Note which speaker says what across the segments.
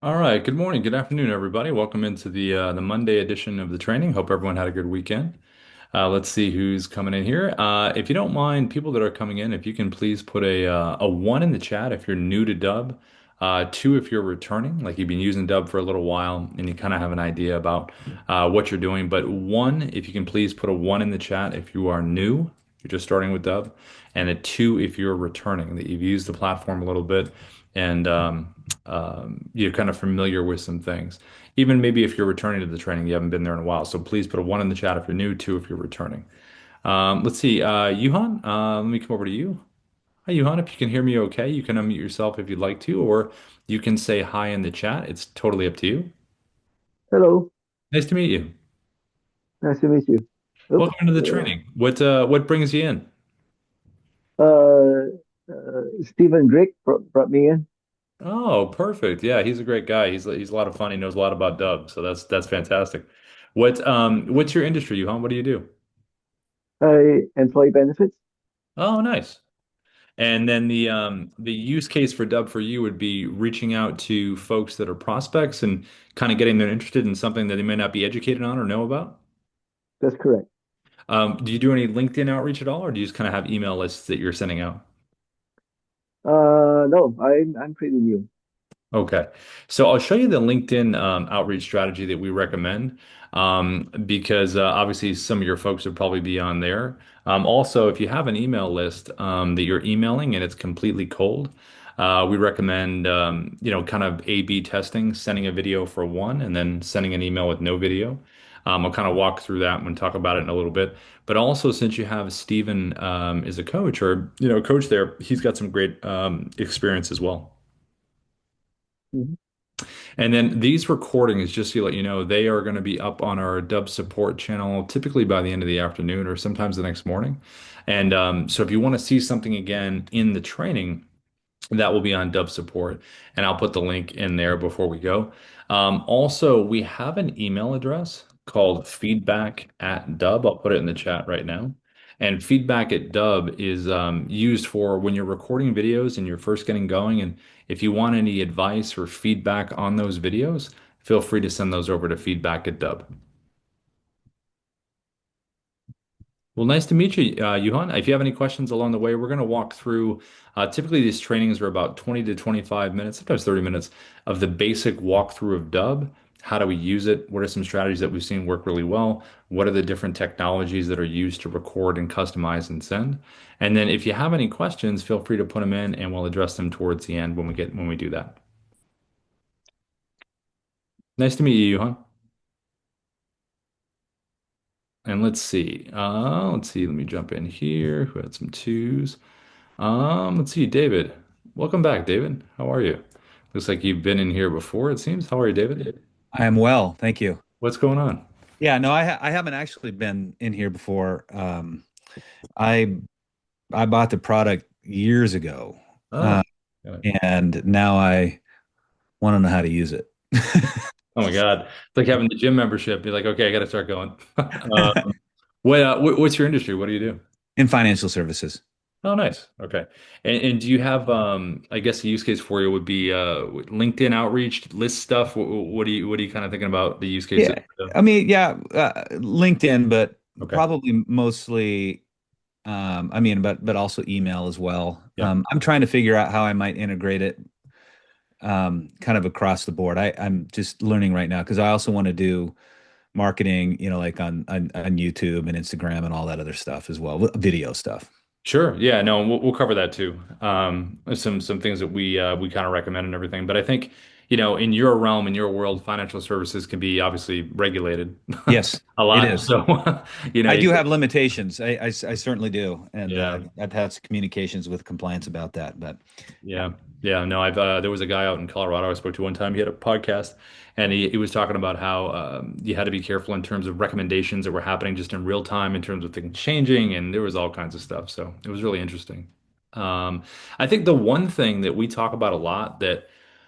Speaker 1: All right. Good morning. Good afternoon, everybody. Welcome into the Monday edition of the training. Hope everyone had a good weekend. Let's see who's coming in here. If you don't mind, people that are coming in, if you can please put a one in the chat if you're new to Dub, two if you're returning, like you've been using Dub for a little while and you kind of have an idea about what you're doing. But one, if you can please put a one in the chat if you are new, you're just starting with Dub, and a two if you're returning, that you've used the platform a little bit and you're kind of familiar with some things. Even maybe if you're returning to the training, you haven't been there in a while. So please put a one in the chat if you're new, two if you're returning. Let's see, Yuhan, let me come over to you. Hi, Yuhan. If you can hear me okay, you can unmute yourself if you'd like to, or you can say hi in the chat. It's totally up to you.
Speaker 2: Hello,
Speaker 1: Nice to meet you.
Speaker 2: nice to meet you. Oops.
Speaker 1: Welcome into the training. What brings you in?
Speaker 2: Stephen Drake brought me in.
Speaker 1: Oh, perfect. Yeah, he's a great guy. He's a lot of fun. He knows a lot about Dub, so that's fantastic. What's your industry, Yuhan? What do you do?
Speaker 2: Employee benefits.
Speaker 1: Oh, nice. And then the use case for Dub for you would be reaching out to folks that are prospects and kind of getting them interested in something that they may not be educated on or know about.
Speaker 2: That's correct.
Speaker 1: Do you do any LinkedIn outreach at all, or do you just kind of have email lists that you're sending out?
Speaker 2: No, I'm pretty new.
Speaker 1: Okay. So I'll show you the LinkedIn outreach strategy that we recommend because obviously some of your folks would probably be on there. Also, if you have an email list that you're emailing and it's completely cold, we recommend kind of A/B testing, sending a video for one and then sending an email with no video. I'll kind of walk through that and talk about it in a little bit. But also, since you have Stephen as a coach or a coach there, he's got some great experience as well.
Speaker 2: Mhm.
Speaker 1: And then these recordings, just to let you know, they are going to be up on our Dub support channel typically by the end of the afternoon or sometimes the next morning. And so if you want to see something again in the training, that will be on Dub support. And I'll put the link in there before we go. Also, we have an email address called feedback at Dub. I'll put it in the chat right now. And feedback at Dub is used for when you're recording videos and you're first getting going. And if you want any advice or feedback on those videos, feel free to send those over to feedback at Dub. Well, nice to meet you, Johan. If you have any questions along the way, we're going to walk through. Typically, these trainings are about 20 to 25 minutes, sometimes 30 minutes of the basic walkthrough of Dub. How do we use it? What are some strategies that we've seen work really well? What are the different technologies that are used to record and customize and send? And then, if you have any questions, feel free to put them in, and we'll address them towards the end when we do that. Nice to meet you, Johan. And let's see. Let's see. Let me jump in here. Who had some twos? Let's see, David. Welcome back, David. How are you? Looks like you've been in here before, it seems. How are you, David?
Speaker 3: I am well, thank you.
Speaker 1: What's going on?
Speaker 3: Yeah, no, I haven't actually been in here before. I I bought the product years ago,
Speaker 1: Oh,
Speaker 3: uh,
Speaker 1: got it.
Speaker 3: and now I want to know how to use it.
Speaker 1: Oh my God. It's like having the gym membership. You're like, okay, I got to start going. What's your industry? What do you do?
Speaker 3: In financial services.
Speaker 1: Oh, nice. Okay. And do you have, I guess the use case for you would be LinkedIn outreach, list stuff. What are you kind of thinking about the use cases?
Speaker 3: Yeah, I mean, yeah, LinkedIn, but
Speaker 1: Okay.
Speaker 3: probably mostly, I mean, but also email as well.
Speaker 1: Yeah.
Speaker 3: I'm trying to figure out how I might integrate it, kind of across the board. I'm just learning right now because I also want to do marketing, like on YouTube and Instagram and all that other stuff as well, video stuff.
Speaker 1: Sure. Yeah, no, we'll cover that too. Some things that we kind of recommend and everything. But I think, in your realm, in your world, financial services can be obviously regulated
Speaker 3: Yes,
Speaker 1: a
Speaker 3: it
Speaker 1: lot.
Speaker 3: is.
Speaker 1: So,
Speaker 3: I
Speaker 1: you,
Speaker 3: do have limitations. I certainly do, and
Speaker 1: yeah.
Speaker 3: I've had some communications with compliance about that. But yeah,
Speaker 1: Yeah. Yeah. No, I've there was a guy out in Colorado I spoke to one time. He had a podcast and he was talking about how you had to be careful in terms of recommendations that were happening just in real time in terms of things changing and there was all kinds of stuff. So it was really interesting. Um, I think the one thing that we talk about a lot that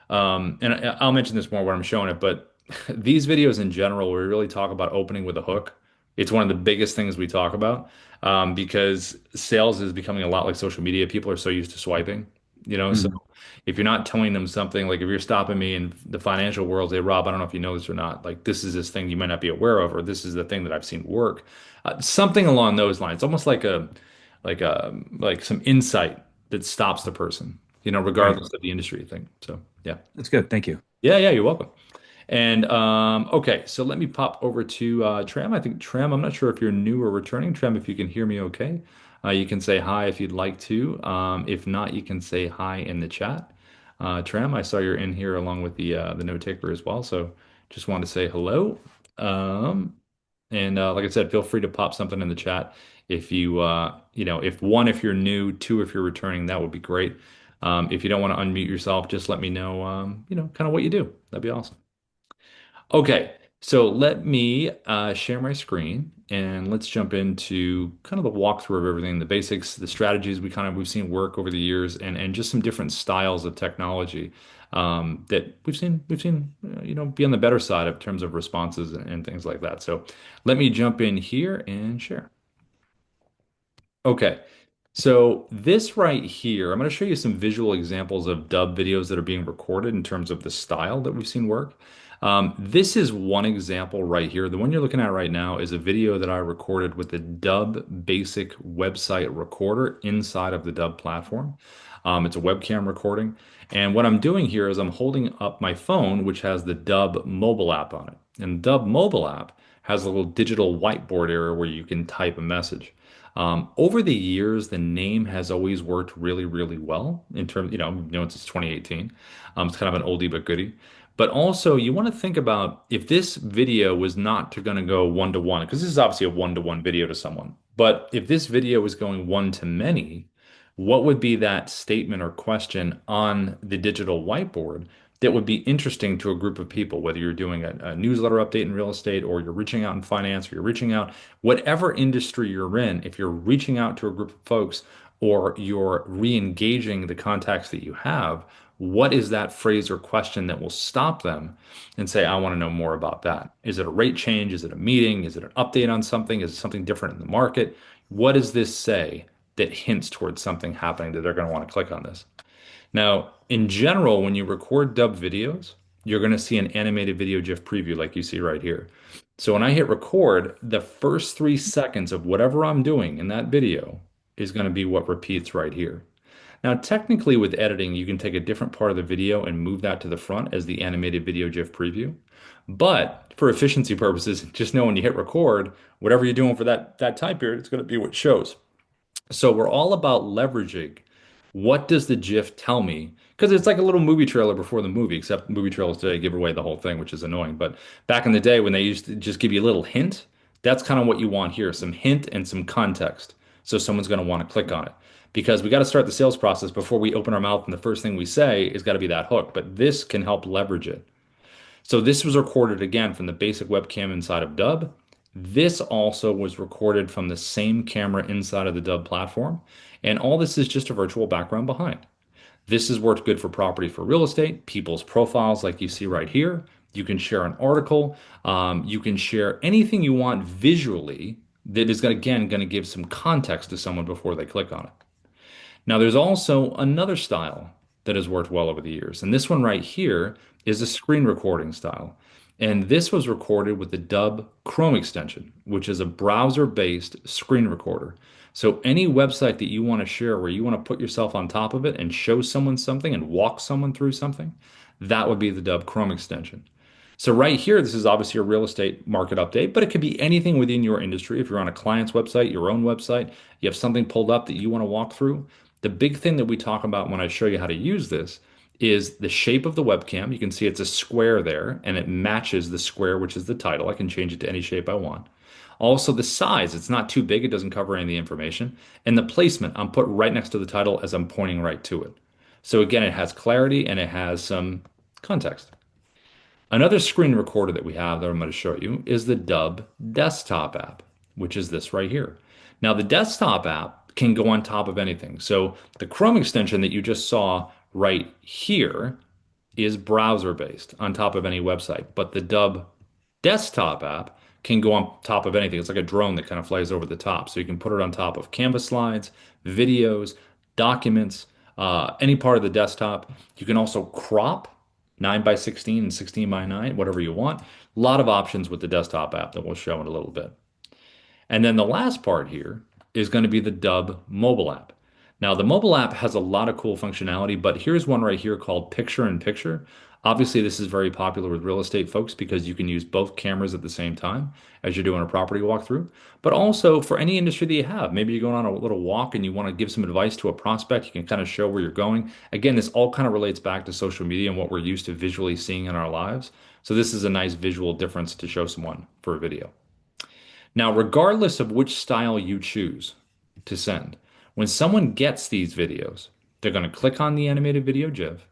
Speaker 1: and I'll mention this more when I'm showing it, but these videos in general, we really talk about opening with a hook. It's one of the biggest things we talk about because sales is becoming a lot like social media. People are so used to swiping. So
Speaker 3: Mhm.
Speaker 1: if you're not telling them something, like if you're stopping me in the financial world, say, Rob, I don't know if you know this or not, like this is this thing you might not be aware of, or this is the thing that I've seen work, something along those lines, almost like some insight that stops the person,
Speaker 3: Right.
Speaker 1: regardless of the industry thing. So yeah.
Speaker 3: That's good. Thank you.
Speaker 1: Yeah, yeah, you're welcome. And okay, so let me pop over to Tram. I think Tram, I'm not sure if you're new or returning. Tram, if you can hear me okay, you can say hi if you'd like to. If not, you can say hi in the chat. Tram, I saw you're in here along with the note taker as well, so just wanted to say hello. Um, and like I said, feel free to pop something in the chat if if you're new, two, if you're returning, that would be great. If you don't want to unmute yourself, just let me know, kind of what you do. That'd be awesome. Okay, so let me share my screen and let's jump into kind of the walkthrough of everything, the basics, the strategies we've seen work over the years, and just some different styles of technology that we've seen be on the better side of terms of responses and things like that. So let me jump in here and share. Okay. So this right here, I'm going to show you some visual examples of dub videos that are being recorded in terms of the style that we've seen work. This is one example right here. The one you're looking at right now is a video that I recorded with the Dub Basic website recorder inside of the Dub platform. It's a webcam recording. And what I'm doing here is I'm holding up my phone, which has the Dub mobile app on it. And the Dub mobile app has a little digital whiteboard area where you can type a message. Over the years, the name has always worked really, really well in terms, since 2018. It's kind of an oldie but goodie. But also, you want to think about if this video was not going to go one to one, because this is obviously a one-to-one video to someone. But if this video was going one to many, what would be that statement or question on the digital whiteboard that would be interesting to a group of people, whether you're doing a newsletter update in real estate or you're reaching out in finance or you're reaching out, whatever industry you're in, if you're reaching out to a group of folks or you're re-engaging the contacts that you have, what is that phrase or question that will stop them and say, I want to know more about that? Is it a rate change? Is it a meeting? Is it an update on something? Is it something different in the market? What does this say that hints towards something happening that they're going to want to click on this? Now, in general, when you record dub videos, you're going to see an animated video GIF preview like you see right here. So when I hit record, the first 3 seconds of whatever I'm doing in that video is going to be what repeats right here. Now, technically with editing, you can take a different part of the video and move that to the front as the animated video GIF preview. But for efficiency purposes, just know when you hit record, whatever you're doing for that time period, it's going to be what shows. So we're all about leveraging what does the GIF tell me? Because it's like a little movie trailer before the movie, except movie trailers today give away the whole thing, which is annoying. But back in the day when they used to just give you a little hint, that's kind of what you want here, some hint and some context. So someone's going to want to click on it. Because we got to start the sales process before we open our mouth and the first thing we say is got to be that hook. But this can help leverage it. So this was recorded again from the basic webcam inside of Dub. This also was recorded from the same camera inside of the Dub platform. And all this is just a virtual background behind. This has worked good for property for real estate, people's profiles like you see right here. You can share an article. You can share anything you want visually that is, again, going to give some context to someone before they click on it. Now, there's also another style that has worked well over the years. And this one right here is a screen recording style. And this was recorded with the Dub Chrome extension, which is a browser-based screen recorder. So any website that you want to share where you want to put yourself on top of it and show someone something and walk someone through something, that would be the Dub Chrome extension. So right here, this is obviously a real estate market update, but it could be anything within your industry. If you're on a client's website, your own website, you have something pulled up that you want to walk through. The big thing that we talk about when I show you how to use this is the shape of the webcam. You can see it's a square there, and it matches the square, which is the title. I can change it to any shape I want. Also, the size, it's not too big, it doesn't cover any of the information. And the placement, I'm put right next to the title as I'm pointing right to it. So again, it has clarity and it has some context. Another screen recorder that we have that I'm going to show you is the Dub desktop app, which is this right here. Now, the desktop app can go on top of anything. So the Chrome extension that you just saw right here is browser based on top of any website, but the Dub desktop app can go on top of anything. It's like a drone that kind of flies over the top. So you can put it on top of Canvas slides, videos, documents, any part of the desktop. You can also crop 9 by 16 and 16 by 9, whatever you want. A lot of options with the desktop app that we'll show in a little bit. And then the last part here is going to be the Dub mobile app. Now, the mobile app has a lot of cool functionality, but here's one right here called Picture in Picture. Obviously, this is very popular with real estate folks because you can use both cameras at the same time as you're doing a property walkthrough, but also for any industry that you have. Maybe you're going on a little walk and you want to give some advice to a prospect. You can kind of show where you're going. Again, this all kind of relates back to social media and what we're used to visually seeing in our lives. So this is a nice visual difference to show someone for a video. Now, regardless of which style you choose to send, when someone gets these videos, they're going to click on the animated video GIF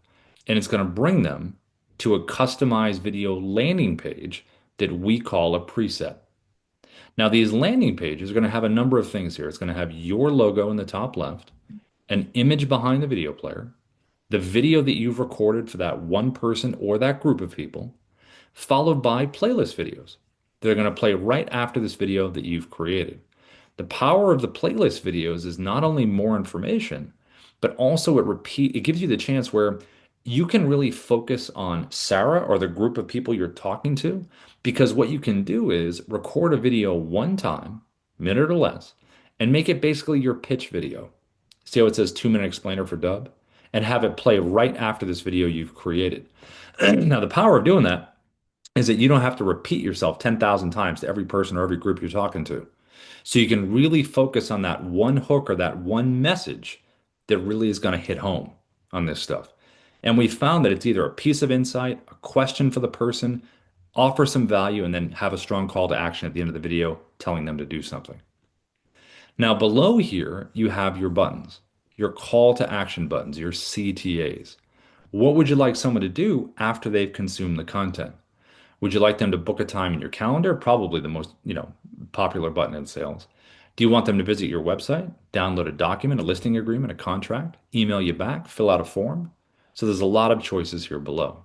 Speaker 1: and it's going to bring them to a customized video landing page that we call a preset. Now, these landing pages are going to have a number of things here. It's going to have your logo in the top left, an image behind the video player, the video that you've recorded for that one person or that group of people, followed by playlist videos. They're going to play right after this video that you've created. The power of the playlist videos is not only more information, but also it gives you the chance where you can really focus on Sarah or the group of people you're talking to, because what you can do is record a video one time, minute or less, and make it basically your pitch video. See how it says 2-minute explainer for Dub? And have it play right after this video you've created. Now, the power of doing that is that you don't have to repeat yourself 10,000 times to every person or every group you're talking to. So you can really focus on that one hook or that one message that really is going to hit home on this stuff. And we found that it's either a piece of insight, a question for the person, offer some value, and then have a strong call to action at the end of the video telling them to do something. Now, below here, you have your buttons, your call to action buttons, your CTAs. What would you like someone to do after they've consumed the content? Would you like them to book a time in your calendar? Probably the most, popular button in sales. Do you want them to visit your website, download a document, a listing agreement, a contract, email you back, fill out a form? So there's a lot of choices here below.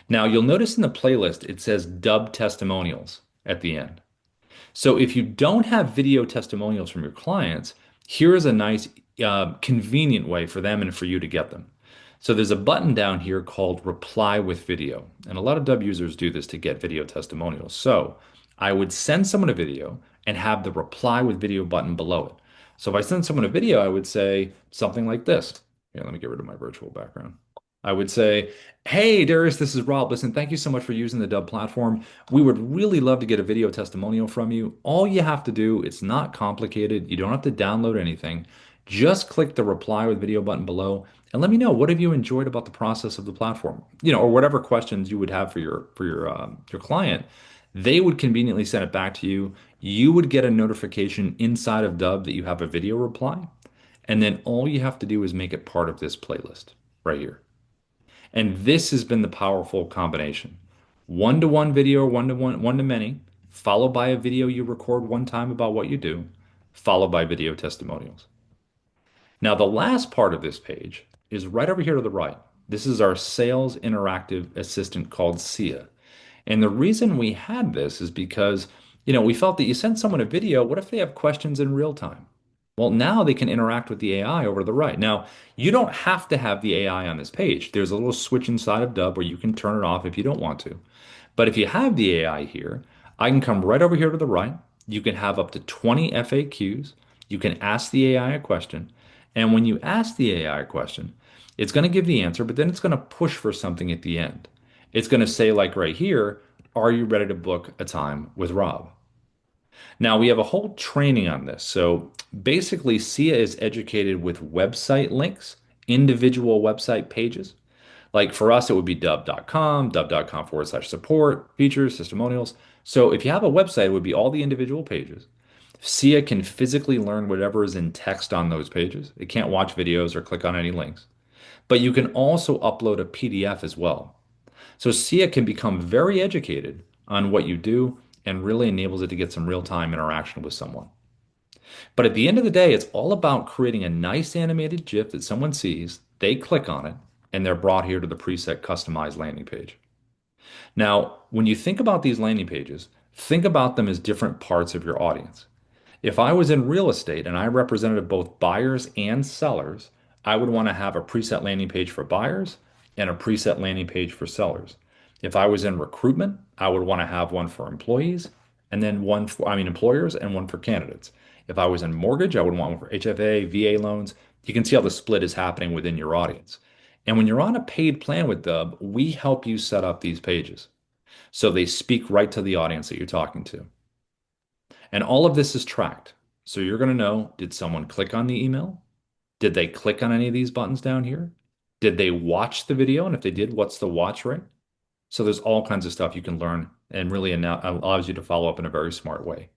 Speaker 1: Now you'll notice in the playlist, it says Dub testimonials at the end. So if you don't have video testimonials from your clients, here is a nice, convenient way for them and for you to get them. So there's a button down here called Reply with Video. And a lot of Dub users do this to get video testimonials. So I would send someone a video and have the Reply with Video button below it. So if I send someone a video, I would say something like this. Here, let me get rid of my virtual background. I would say, hey, Darius, this is Rob. Listen, thank you so much for using the Dub platform. We would really love to get a video testimonial from you. All you have to do, it's not complicated. You don't have to download anything. Just click the Reply with Video button below and let me know, what have you enjoyed about the process of the platform? Or whatever questions you would have for your client. They would conveniently send it back to you. You would get a notification inside of Dub that you have a video reply. And then all you have to do is make it part of this playlist right here. And this has been the powerful combination. One-to-one video, or one-to-one, one-to-many, followed by a video you record one time about what you do, followed by video testimonials. Now, the last part of this page is right over here to the right. This is our sales interactive assistant called Sia. And the reason we had this is because, we felt that you send someone a video, what if they have questions in real time? Well, now they can interact with the AI over to the right. Now, you don't have to have the AI on this page. There's a little switch inside of Dub where you can turn it off if you don't want to. But if you have the AI here, I can come right over here to the right. You can have up to 20 FAQs. You can ask the AI a question. And when you ask the AI a question, it's going to give the answer, but then it's going to push for something at the end. It's going to say, like right here, are you ready to book a time with Rob? Now, we have a whole training on this. So basically, Sia is educated with website links, individual website pages. Like for us, it would be dub.com, dub.com/support, features, testimonials. So if you have a website, it would be all the individual pages. Sia can physically learn whatever is in text on those pages. It can't watch videos or click on any links. But you can also upload a PDF as well. So Sia can become very educated on what you do and really enables it to get some real-time interaction with someone. But at the end of the day, it's all about creating a nice animated GIF that someone sees, they click on it, and they're brought here to the preset customized landing page. Now, when you think about these landing pages, think about them as different parts of your audience. If I was in real estate and I represented both buyers and sellers, I would want to have a preset landing page for buyers and a preset landing page for sellers. If I was in recruitment, I would want to have one for employees and then one for, I mean, employers and one for candidates. If I was in mortgage, I would want one for HFA, VA loans. You can see how the split is happening within your audience. And when you're on a paid plan with Dub, we help you set up these pages so they speak right to the audience that you're talking to. And all of this is tracked. So you're going to know, did someone click on the email? Did they click on any of these buttons down here? Did they watch the video? And if they did, what's the watch rate? So there's all kinds of stuff you can learn and really allows you to follow up in a very smart way.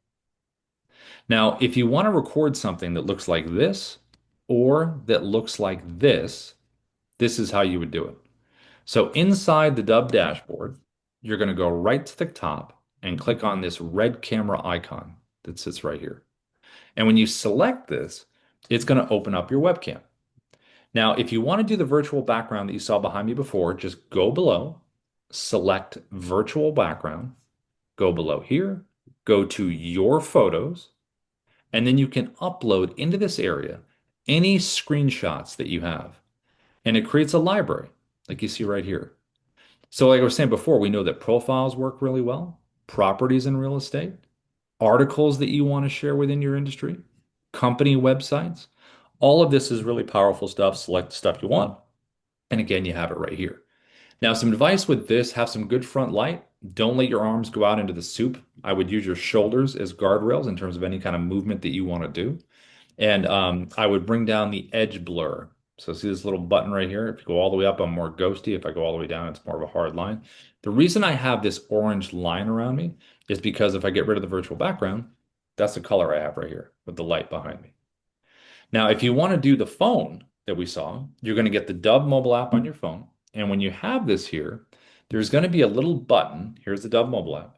Speaker 1: Now, if you want to record something that looks like this or that looks like this is how you would do it. So inside the Dub dashboard, you're going to go right to the top and click on this red camera icon that sits right here. And when you select this, it's going to open up your webcam. Now, if you want to do the virtual background that you saw behind me before, just go below, select virtual background, go below here, go to your photos, and then you can upload into this area any screenshots that you have. And it creates a library like you see right here. So like I was saying before, we know that profiles work really well, properties in real estate, articles that you want to share within your industry, company websites. All of this is really powerful stuff. Select the stuff you want. And again, you have it right here. Now, some advice with this, have some good front light. Don't let your arms go out into the soup. I would use your shoulders as guardrails in terms of any kind of movement that you want to do. And I would bring down the edge blur. So see this little button right here? If you go all the way up, I'm more ghosty. If I go all the way down, it's more of a hard line. The reason I have this orange line around me is because if I get rid of the virtual background, that's the color I have right here with the light behind me. Now, if you want to do the phone that we saw, you're going to get the Dub mobile app on your phone. And when you have this here, there's going to be a little button. Here's the Dub mobile app.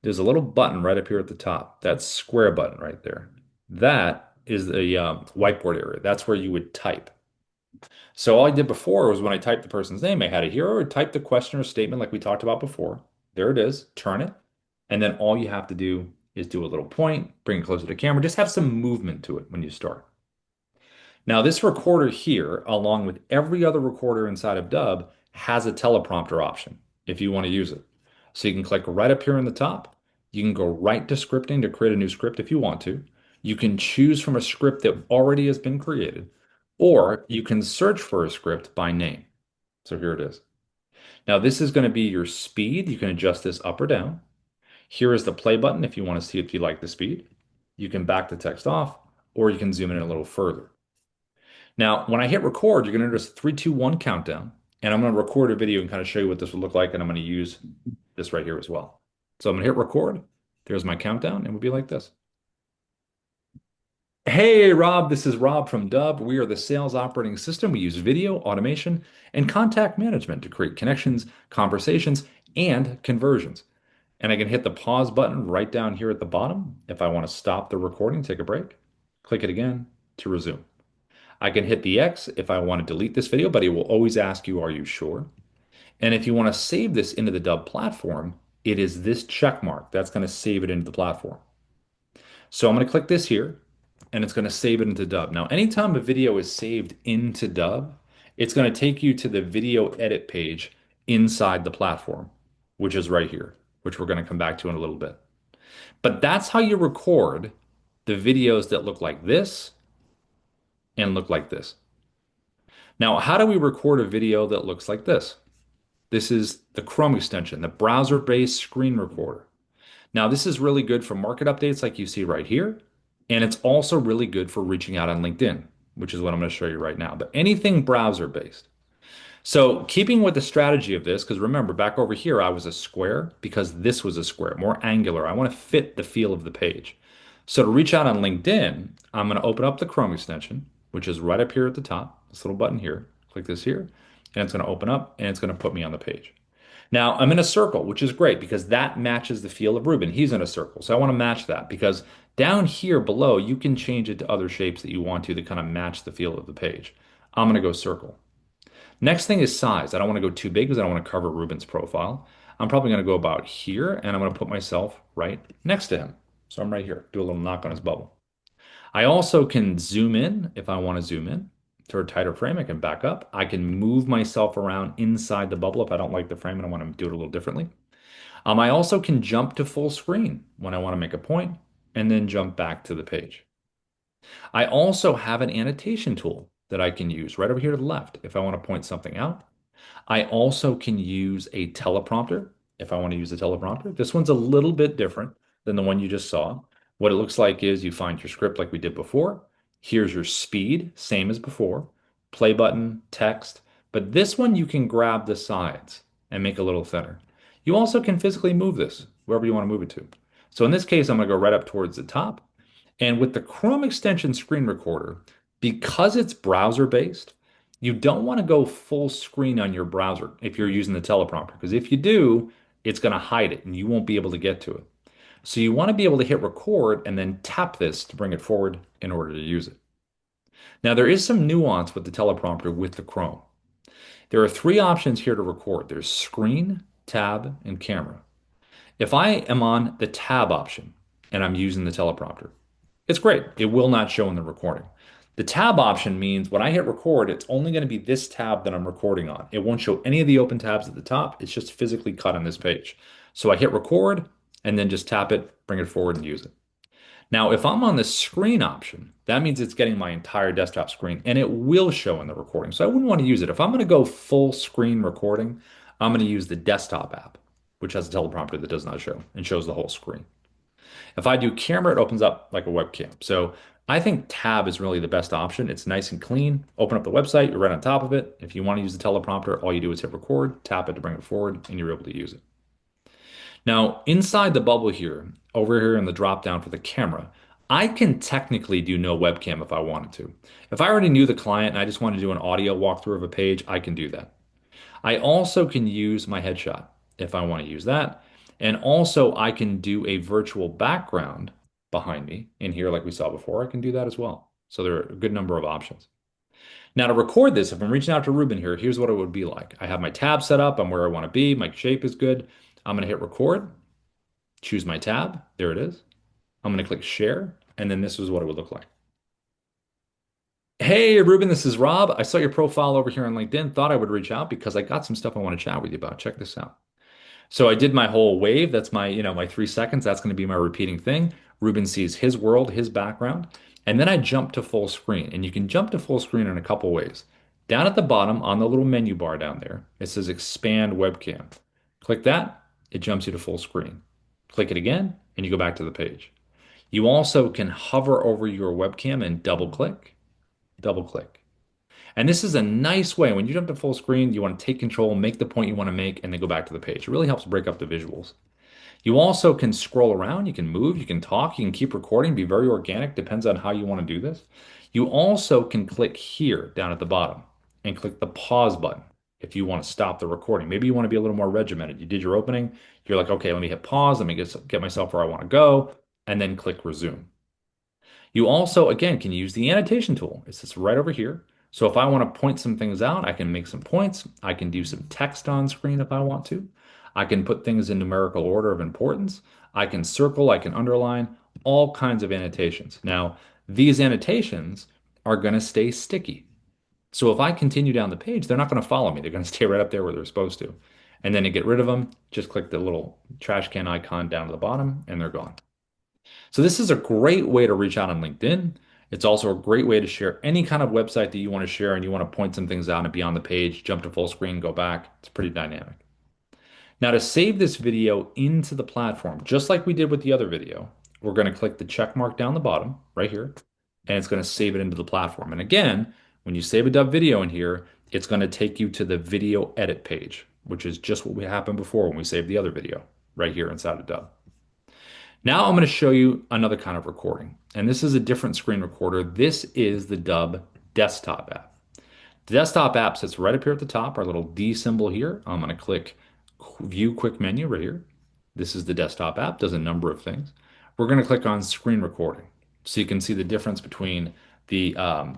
Speaker 1: There's a little button right up here at the top, that square button right there. That is the whiteboard area. That's where you would type. So all I did before was when I typed the person's name, I had it here, or type the question or statement like we talked about before. There it is, turn it. And then all you have to do is do a little point, bring it closer to the camera, just have some movement to it when you start. Now, this recorder here, along with every other recorder inside of Dub, has a teleprompter option if you want to use it. So you can click right up here in the top. You can go right to scripting to create a new script if you want to. You can choose from a script that already has been created, or you can search for a script by name. So here it is. Now, this is going to be your speed. You can adjust this up or down. Here is the play button if you want to see if you like the speed. You can back the text off, or you can zoom in a little further. Now, when I hit record, you're going to notice a 3, 2, 1 countdown, and I'm going to record a video and kind of show you what this would look like, and I'm going to use this right here as well. So I'm going to hit record. There's my countdown, and it would be like this. Hey, Rob, this is Rob from Dub. We are the sales operating system. We use video, automation, and contact management to create connections, conversations, and conversions. And I can hit the pause button right down here at the bottom if I want to stop the recording, take a break, click it again to resume. I can hit the X if I want to delete this video, but it will always ask you, are you sure? And if you want to save this into the Dub platform, it is this check mark. That's going to save it into the platform. So I'm going to click this here, and it's going to save it into Dub. Now, anytime a video is saved into Dub, it's going to take you to the video edit page inside the platform, which is right here, which we're going to come back to in a little bit. But that's how you record the videos that look like this and look like this. Now, how do we record a video that looks like this? This is the Chrome extension, the browser-based screen recorder. Now, this is really good for market updates like you see right here. And it's also really good for reaching out on LinkedIn, which is what I'm going to show you right now. But anything browser-based. So keeping with the strategy of this, because remember, back over here, I was a square because this was a square, more angular. I want to fit the feel of the page. So to reach out on LinkedIn, I'm going to open up the Chrome extension, which is right up here at the top, this little button here. Click this here, and it's going to open up, and it's going to put me on the page. Now, I'm in a circle, which is great because that matches the feel of Ruben. He's in a circle, so I want to match that because down here below, you can change it to other shapes that you want to kind of match the feel of the page. I'm going to go circle. Next thing is size. I don't want to go too big because I don't want to cover Ruben's profile. I'm probably going to go about here, and I'm going to put myself right next to him. So I'm right here. Do a little knock on his bubble. I also can zoom in if I want to zoom in. to a tighter frame, I can back up. I can move myself around inside the bubble if I don't like the frame and I want to do it a little differently. I also can jump to full screen when I want to make a point and then jump back to the page. I also have an annotation tool that I can use right over here to the left if I want to point something out. I also can use a teleprompter if I want to use a teleprompter. This one's a little bit different than the one you just saw. What it looks like is you find your script like we did before. Here's your speed, same as before. Play button, text. But this one you can grab the sides and make a little thinner. You also can physically move this wherever you want to move it to. So in this case, I'm going to go right up towards the top. And with the Chrome extension screen recorder, because it's browser based, you don't want to go full screen on your browser if you're using the teleprompter, because if you do, it's going to hide it and you won't be able to get to it. So you want to be able to hit record and then tap this to bring it forward in order to use it. Now, there is some nuance with the teleprompter with the Chrome. There are three options here to record. There's screen, tab, and camera. If I am on the tab option and I'm using the teleprompter, it's great. It will not show in the recording. The tab option means when I hit record, it's only going to be this tab that I'm recording on. It won't show any of the open tabs at the top. It's just physically cut on this page. So I hit record and then just tap it, bring it forward and use it. Now, if I'm on the screen option, that means it's getting my entire desktop screen and it will show in the recording. So I wouldn't want to use it. If I'm going to go full screen recording, I'm going to use the desktop app, which has a teleprompter that does not show and shows the whole screen. If I do camera, it opens up like a webcam. So I think tab is really the best option. It's nice and clean. Open up the website, you're right on top of it. If you want to use the teleprompter, all you do is hit record, tap it to bring it forward, and you're able to use it. Now, inside the bubble here, over here in the drop down for the camera, I can technically do no webcam if I wanted to. If I already knew the client and I just wanted to do an audio walkthrough of a page, I can do that. I also can use my headshot if I want to use that. And also I can do a virtual background behind me in here like we saw before. I can do that as well. So there are a good number of options. Now to record this, if I'm reaching out to Ruben here, here's what it would be like. I have my tab set up. I'm where I want to be. My shape is good. I'm going to hit record, choose my tab. There it is. I'm going to click share. And then this is what it would look like. Hey, Ruben, this is Rob. I saw your profile over here on LinkedIn. Thought I would reach out because I got some stuff I want to chat with you about. Check this out. So I did my whole wave. That's my, my 3 seconds. That's going to be my repeating thing. Ruben sees his world, his background. And then I jump to full screen. And you can jump to full screen in a couple ways. Down at the bottom on the little menu bar down there, it says expand webcam. Click that, it jumps you to full screen. Click it again, and you go back to the page. You also can hover over your webcam and double click, double click. And this is a nice way. When you jump to full screen, you want to take control, make the point you want to make, and then go back to the page. It really helps break up the visuals. You also can scroll around, you can move, you can talk, you can keep recording, be very organic, depends on how you want to do this. You also can click here down at the bottom and click the pause button if you want to stop the recording. Maybe you want to be a little more regimented. You did your opening, you're like, okay, let me hit pause, let me get myself where I want to go, and then click resume. You also, again, can use the annotation tool. It's just right over here. So if I want to point some things out, I can make some points. I can do some text on screen if I want to. I can put things in numerical order of importance. I can circle, I can underline, all kinds of annotations. Now, these annotations are going to stay sticky. So if I continue down the page, they're not going to follow me. They're going to stay right up there where they're supposed to. And then to get rid of them, just click the little trash can icon down to the bottom and they're gone. So this is a great way to reach out on LinkedIn. It's also a great way to share any kind of website that you want to share and you want to point some things out and be on the page, jump to full screen, go back. It's pretty dynamic. Now to save this video into the platform, just like we did with the other video, we're going to click the check mark down the bottom right here, and it's going to save it into the platform. And again, when you save a dub video in here, it's going to take you to the video edit page, which is just what happened before when we saved the other video right here inside of dub. Now I'm going to show you another kind of recording, and this is a different screen recorder. This is the Dub desktop app. The desktop app sits right up here at the top, our little D symbol here. I'm going to click View Quick Menu right here. This is the desktop app, does a number of things. We're going to click on Screen Recording, so you can see the difference between the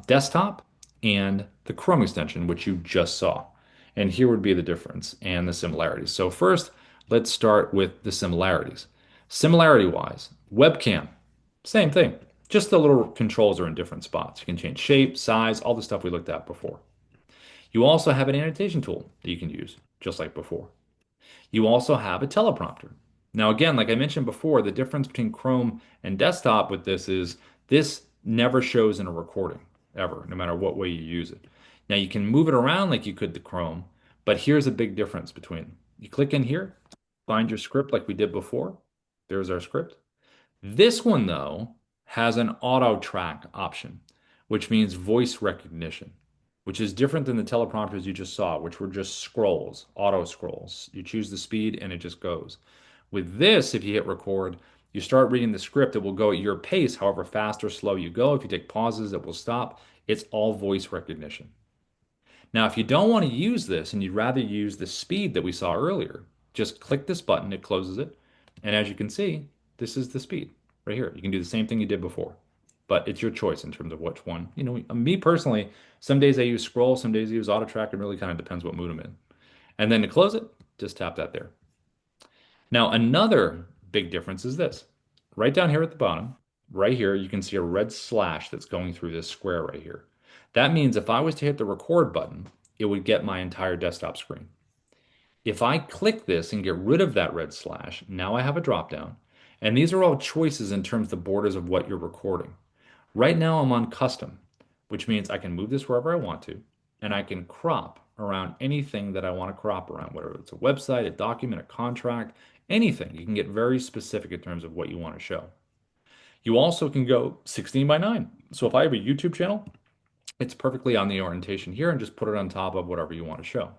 Speaker 1: desktop and the Chrome extension, which you just saw. And here would be the difference and the similarities. So first, let's start with the similarities. Similarity-wise, webcam, same thing. Just the little controls are in different spots. You can change shape, size, all the stuff we looked at before. You also have an annotation tool that you can use, just like before. You also have a teleprompter. Now, again, like I mentioned before, the difference between Chrome and desktop with this is this never shows in a recording, ever, no matter what way you use it. Now, you can move it around like you could the Chrome, but here's a big difference between them. You click in here, find your script like we did before. There's our script. This one, though, has an auto track option, which means voice recognition, which is different than the teleprompters you just saw, which were just scrolls, auto scrolls. You choose the speed and it just goes. With this, if you hit record, you start reading the script, it will go at your pace, however fast or slow you go. If you take pauses, it will stop. It's all voice recognition. Now, if you don't want to use this and you'd rather use the speed that we saw earlier, just click this button, it closes it. And as you can see, this is the speed right here. You can do the same thing you did before, but it's your choice in terms of which one. You know, me personally, some days I use scroll, some days I use auto track. It really kind of depends what mood I'm in. And then to close it, just tap that there. Now, another big difference is this. Right down here at the bottom, right here, you can see a red slash that's going through this square right here. That means if I was to hit the record button, it would get my entire desktop screen. If I click this and get rid of that red slash, now I have a drop down. And these are all choices in terms of the borders of what you're recording. Right now I'm on custom, which means I can move this wherever I want to, and I can crop around anything that I want to crop around, whether it's a website, a document, a contract, anything. You can get very specific in terms of what you want to show. You also can go 16 by 9. So if I have a YouTube channel, it's perfectly on the orientation here and just put it on top of whatever you want to show.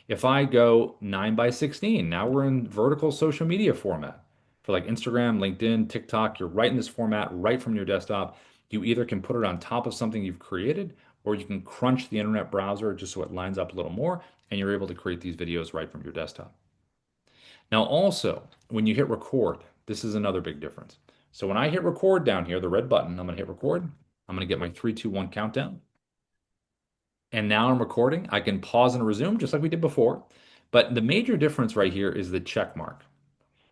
Speaker 1: If I go 9 by 16, now we're in vertical social media format. For like Instagram, LinkedIn, TikTok, you're right in this format right from your desktop. You either can put it on top of something you've created, or you can crunch the internet browser just so it lines up a little more, and you're able to create these videos right from your desktop. Now, also, when you hit record, this is another big difference. So when I hit record down here, the red button, I'm going to hit record. I'm going to get my 3, 2, 1 countdown. And now I'm recording. I can pause and resume just like we did before. But the major difference right here is the check mark.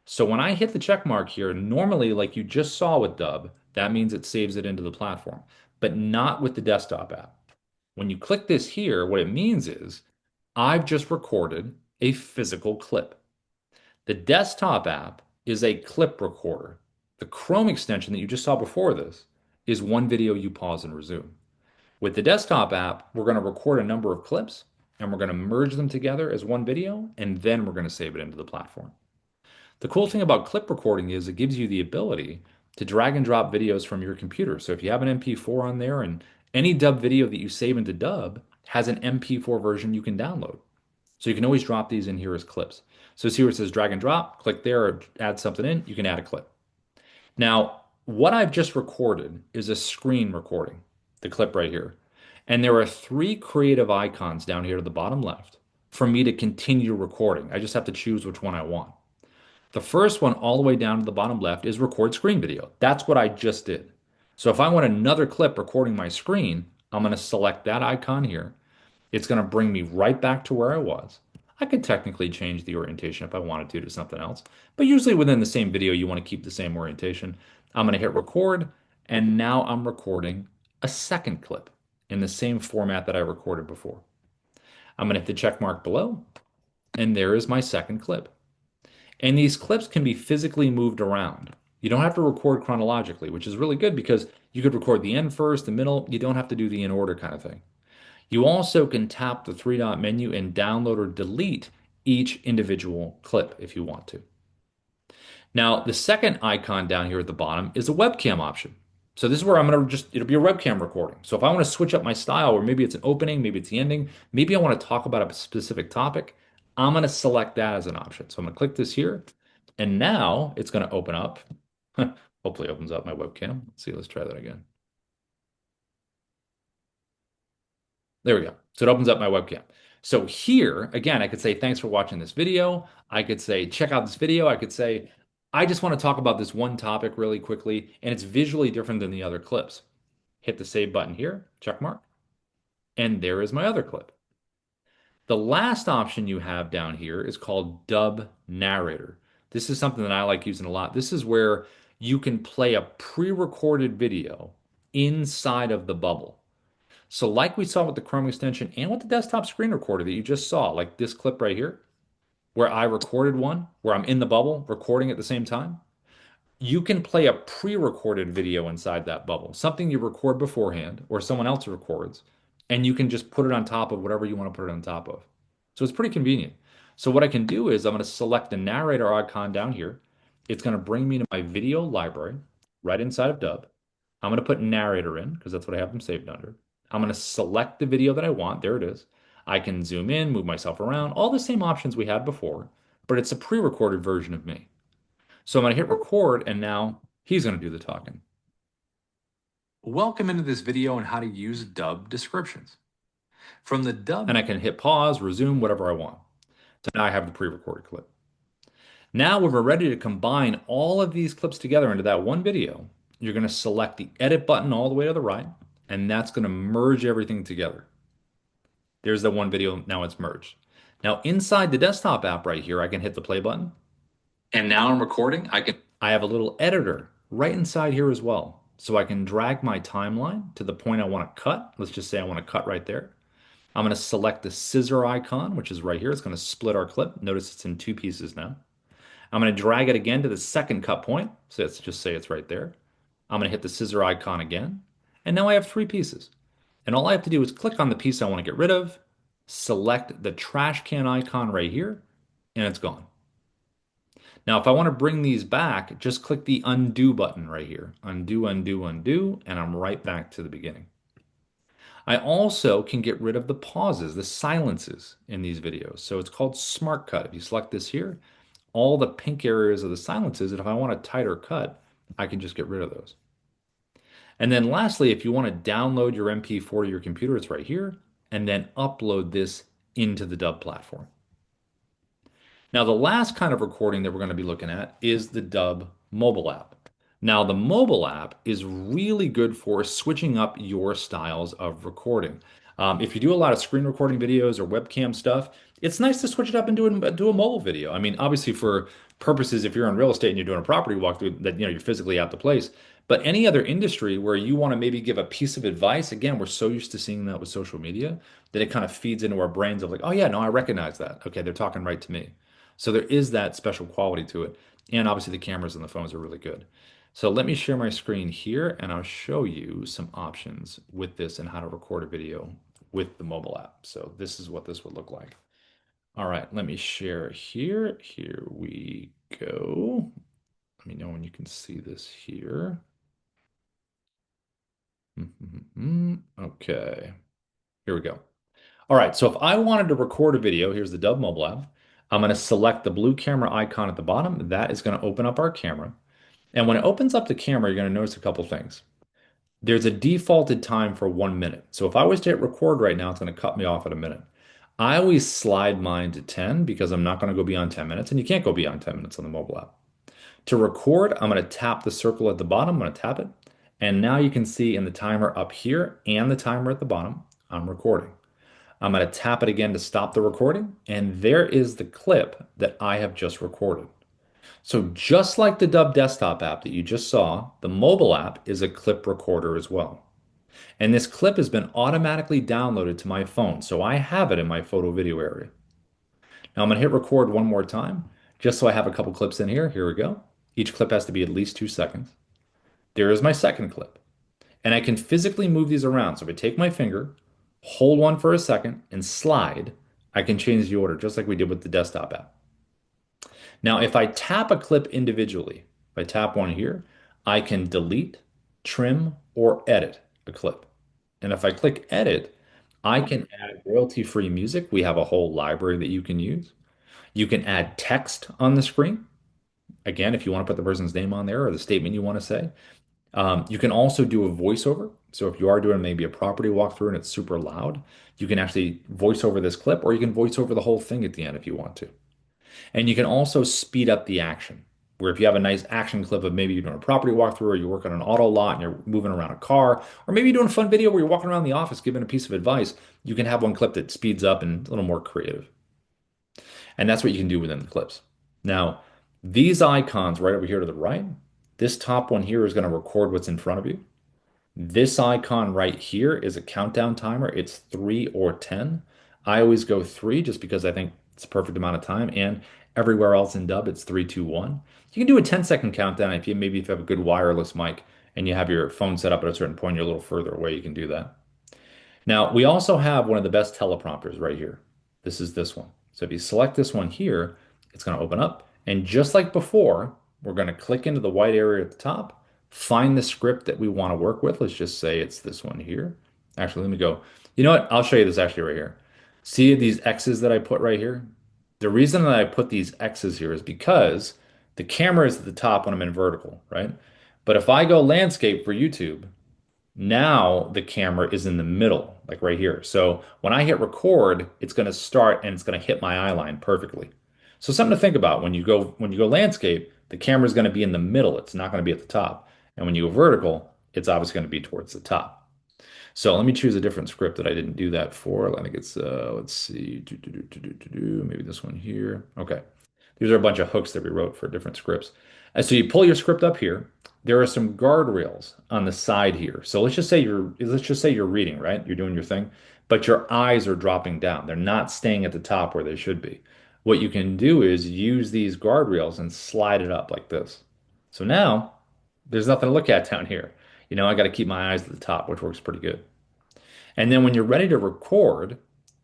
Speaker 1: So when I hit the check mark here, normally, like you just saw with Dub, that means it saves it into the platform, but not with the desktop app. When you click this here, what it means is I've just recorded a physical clip. The desktop app is a clip recorder. The Chrome extension that you just saw before this is one video you pause and resume. With the desktop app, we're going to record a number of clips and we're going to merge them together as one video, and then we're going to save it into the platform. The cool thing about clip recording is it gives you the ability to drag and drop videos from your computer. So if you have an MP4 on there and any Dub video that you save into Dub has an MP4 version you can download. So you can always drop these in here as clips. So see where it says drag and drop, click there or add something in, you can add a clip. Now, what I've just recorded is a screen recording, the clip right here. And there are 3 creative icons down here to the bottom left for me to continue recording. I just have to choose which one I want. The first one all the way down to the bottom left is record screen video. That's what I just did. So if I want another clip recording my screen, I'm going to select that icon here. It's going to bring me right back to where I was. I could technically change the orientation if I wanted to something else, but usually within the same video, you want to keep the same orientation. I'm going to hit record, and now I'm recording a second clip in the same format that I recorded before. I'm going to hit the check mark below, and there is my second clip. And these clips can be physically moved around. You don't have to record chronologically, which is really good because you could record the end first, the middle. You don't have to do the in order kind of thing. You also can tap the 3-dot menu and download or delete each individual clip if you want to. Now, the second icon down here at the bottom is a webcam option. So this is where I'm going to it'll be a webcam recording. So if I want to switch up my style, or maybe it's an opening, maybe it's the ending, maybe I want to talk about a specific topic, I'm going to select that as an option. So I'm going to click this here, and now it's going to open up. Hopefully it opens up my webcam. Let's see, let's try that again. There we go. So it opens up my webcam. So here, again, I could say, thanks for watching this video. I could say, check out this video. I could say, I just want to talk about this one topic really quickly, and it's visually different than the other clips. Hit the save button here, check mark, and there is my other clip. The last option you have down here is called Dub Narrator. This is something that I like using a lot. This is where you can play a pre-recorded video inside of the bubble. So like we saw with the Chrome extension and with the desktop screen recorder that you just saw, like this clip right here, where I recorded one, where I'm in the bubble recording at the same time, you can play a pre-recorded video inside that bubble, something you record beforehand or someone else records, and you can just put it on top of whatever you want to put it on top of. So it's pretty convenient. So what I can do is I'm going to select the narrator icon down here. It's going to bring me to my video library right inside of Dub. I'm going to put narrator in because that's what I have them saved under. I'm going to select the video that I want. There it is. I can zoom in, move myself around, all the same options we had before, but it's a pre-recorded version of me. So I'm going to hit record, and now he's going to do the talking. Welcome into this video on how to use Dub descriptions. From the Dub, and I can hit pause, resume, whatever I want. So now I have the pre-recorded clip. Now when we're ready to combine all of these clips together into that one video, you're going to select the edit button all the way to the right, and that's going to merge everything together. There's the one video, now it's merged. Now inside the desktop app right here, I can hit the play button. And now I'm recording. I have a little editor right inside here as well. So I can drag my timeline to the point I want to cut. Let's just say I want to cut right there. I'm going to select the scissor icon, which is right here. It's going to split our clip. Notice it's in two pieces now. I'm going to drag it again to the second cut point. So let's just say it's right there. I'm going to hit the scissor icon again. And now I have three pieces. And all I have to do is click on the piece I want to get rid of, select the trash can icon right here, and it's gone. Now, if I want to bring these back, just click the undo button right here. Undo, undo, undo, and I'm right back to the beginning. I also can get rid of the pauses, the silences in these videos. So it's called Smart Cut. If you select this here, all the pink areas are the silences, and if I want a tighter cut, I can just get rid of those. And then lastly, if you want to download your MP4 to your computer, it's right here, and then upload this into the Dub platform. Now, the last kind of recording that we're going to be looking at is the Dub mobile app. Now, the mobile app is really good for switching up your styles of recording. If you do a lot of screen recording videos or webcam stuff, it's nice to switch it up and do a mobile video. I mean, obviously for purposes, if you're in real estate and you're doing a property walkthrough, that you're physically out the place. But any other industry where you want to maybe give a piece of advice, again, we're so used to seeing that with social media that it kind of feeds into our brains of like, oh yeah, no, I recognize that. Okay, they're talking right to me. So there is that special quality to it. And obviously the cameras and the phones are really good. So let me share my screen here and I'll show you some options with this and how to record a video with the mobile app. So this is what this would look like. All right, let me share here. Here we go. Let me know when you can see this here. Okay, here we go. All right, so if I wanted to record a video, here's the Dub mobile app. I'm going to select the blue camera icon at the bottom. That is going to open up our camera. And when it opens up the camera, you're going to notice a couple things. There's a defaulted time for 1 minute. So if I was to hit record right now, it's going to cut me off at a minute. I always slide mine to 10 because I'm not going to go beyond 10 minutes, and you can't go beyond 10 minutes on the mobile app. To record, I'm going to tap the circle at the bottom. I'm going to tap it. And now you can see in the timer up here and the timer at the bottom, I'm recording. I'm going to tap it again to stop the recording, and there is the clip that I have just recorded. So just like the Dub desktop app that you just saw, the mobile app is a clip recorder as well. And this clip has been automatically downloaded to my phone, so I have it in my photo video area. Now I'm going to hit record one more time, just so I have a couple clips in here. Here we go. Each clip has to be at least 2 seconds. There is my second clip. And I can physically move these around. So if I take my finger, hold one for a second, and slide, I can change the order, just like we did with the desktop app. Now, if I tap a clip individually, if I tap one here, I can delete, trim, or edit a clip. And if I click edit, I can add royalty-free music. We have a whole library that you can use. You can add text on the screen. Again, if you want to put the person's name on there or the statement you want to say. You can also do a voiceover. So if you are doing maybe a property walkthrough and it's super loud, you can actually voice over this clip, or you can voice over the whole thing at the end if you want to. And you can also speed up the action, where if you have a nice action clip of maybe you're doing a property walkthrough or you're working on an auto lot and you're moving around a car, or maybe you're doing a fun video where you're walking around the office giving a piece of advice, you can have one clip that speeds up and a little more creative. And that's what you can do within the clips. Now, these icons right over here to the right, This top one here is going to record what's in front of you. This icon right here is a countdown timer. It's 3 or 10. I always go 3 just because I think it's a perfect amount of time. And everywhere else in Dub, it's 3, 2, 1. You can do a 10-second countdown if you have a good wireless mic and you have your phone set up at a certain point, you're a little further away, you can do that. Now, we also have one of the best teleprompters right here. This is this one. So if you select this one here, it's going to open up. And just like before, we're going to click into the white area at the top, find the script that we want to work with. Let's just say it's this one here. Actually, let me go. You know what? I'll show you this actually right here. See these X's that I put right here? The reason that I put these X's here is because the camera is at the top when I'm in vertical, right? But if I go landscape for YouTube, now the camera is in the middle, like right here. So when I hit record, it's going to start and it's going to hit my eye line perfectly. So something to think about when you go landscape, the camera is going to be in the middle. It's not going to be at the top. And when you go vertical, it's obviously going to be towards the top. So let me choose a different script that I didn't do that for. I think it's let's see, maybe this one here. Okay. These are a bunch of hooks that we wrote for different scripts. And so you pull your script up here. There are some guardrails on the side here. So let's just say you're reading, right? You're doing your thing, but your eyes are dropping down. They're not staying at the top where they should be. What you can do is use these guardrails and slide it up like this. So now there's nothing to look at down here. I got to keep my eyes at the top, which works pretty good. And then when you're ready to record,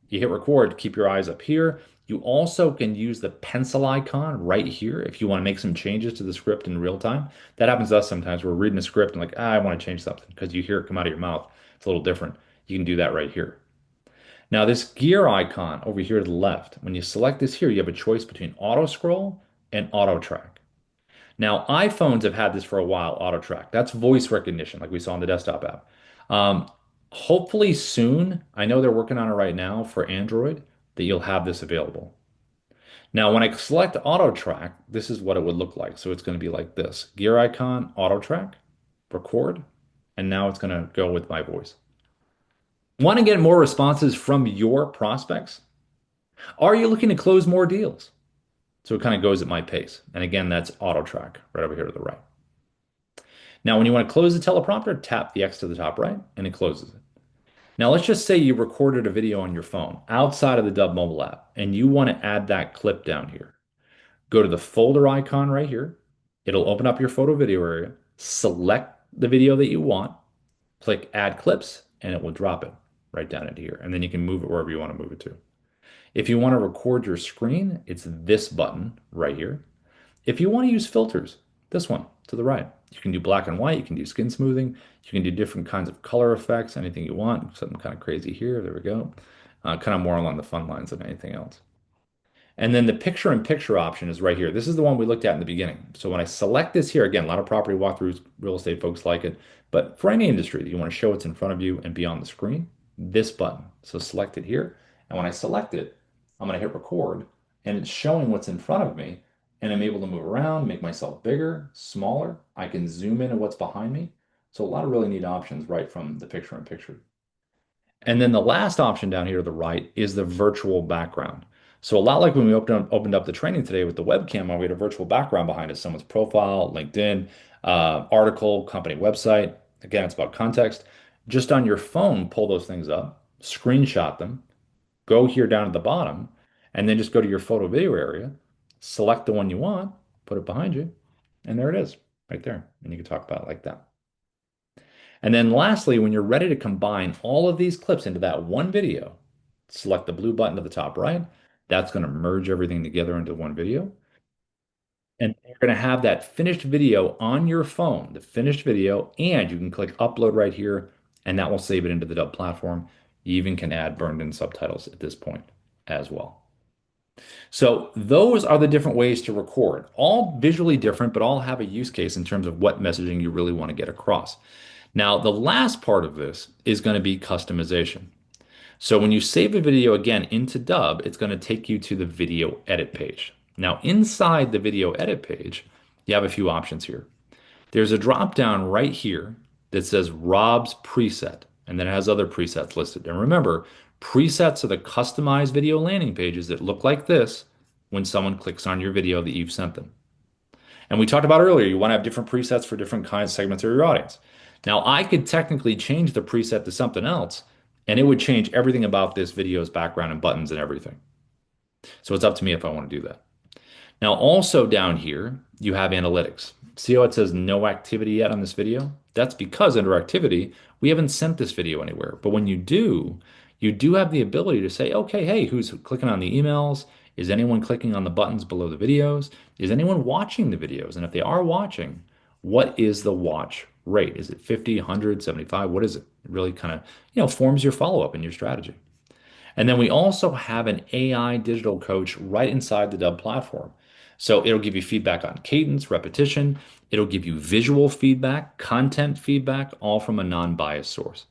Speaker 1: you hit record, keep your eyes up here. You also can use the pencil icon right here if you want to make some changes to the script in real time. That happens to us sometimes. We're reading a script and like, I want to change something because you hear it come out of your mouth. It's a little different. You can do that right here. Now, this gear icon over here to the left, when you select this here, you have a choice between auto scroll and auto track. Now, iPhones have had this for a while, auto track. That's voice recognition, like we saw in the desktop app. Um, Hopefully soon, I know they're working on it right now for Android, that you'll have this available. Now, when I select auto track, this is what it would look like. So it's going to be like this: gear icon, auto track, record, and now it's going to go with my voice. Want to get more responses from your prospects? Are you looking to close more deals? So it kind of goes at my pace. And again, that's auto track right over here to the right. Now, when you want to close the teleprompter, tap the X to the top right, and it closes it. Now, let's just say you recorded a video on your phone outside of the Dub mobile app, and you want to add that clip down here. Go to the folder icon right here. It'll open up your photo video area. Select the video that you want, click Add Clips, and it will drop it right down into here. And then you can move it wherever you want to move it to. If you want to record your screen, it's this button right here. If you want to use filters, this one to the right. You can do black and white, you can do skin smoothing, you can do different kinds of color effects, anything you want. Something kind of crazy here. There we go. Kind of more along the fun lines than anything else. And then the picture in picture option is right here. This is the one we looked at in the beginning. So when I select this here, again, a lot of property walkthroughs, real estate folks like it. But for any industry, you want to show what's in front of you and be on the screen, this button. So select it here. And when I select it, I'm going to hit record and it's showing what's in front of me. And I'm able to move around, make myself bigger, smaller. I can zoom in on what's behind me. So a lot of really neat options right from the picture in picture. And then the last option down here to the right is the virtual background. So a lot like when we opened up the training today with the webcam, we had a virtual background behind us, someone's profile, LinkedIn, article, company website. Again, it's about context. Just on your phone, pull those things up, screenshot them, go here down at the bottom, and then just go to your photo video area, select the one you want, put it behind you, and there it is, right there. And you can talk about it like that. And then lastly, when you're ready to combine all of these clips into that one video, select the blue button to the top right. That's going to merge everything together into one video. And you're going to have that finished video on your phone, the finished video, and you can click upload right here, and that will save it into the Dub platform. You even can add burned in subtitles at this point as well. So those are the different ways to record, all visually different, but all have a use case in terms of what messaging you really want to get across. Now, the last part of this is going to be customization. So when you save a video again into Dub, it's going to take you to the video edit page. Now, inside the video edit page, you have a few options here. There's a drop down right here that says Rob's preset, and then it has other presets listed. And remember, presets are the customized video landing pages that look like this when someone clicks on your video that you've sent them. And we talked about earlier, you want to have different presets for different kinds segments of your audience. Now, I could technically change the preset to something else, and it would change everything about this video's background and buttons and everything. So it's up to me if I want to do that. Now, also down here, you have analytics. See how it says no activity yet on this video? That's because under activity, we haven't sent this video anywhere. But when you do have the ability to say, okay, hey, who's clicking on the emails? Is anyone clicking on the buttons below the videos? Is anyone watching the videos? And if they are watching, what is the watch rate? Is it 50, 100, 75? What is it? It really kind of, forms your follow-up and your strategy. And then we also have an AI digital coach right inside the Dub platform. So it'll give you feedback on cadence, repetition. It'll give you visual feedback, content feedback, all from a non-biased source.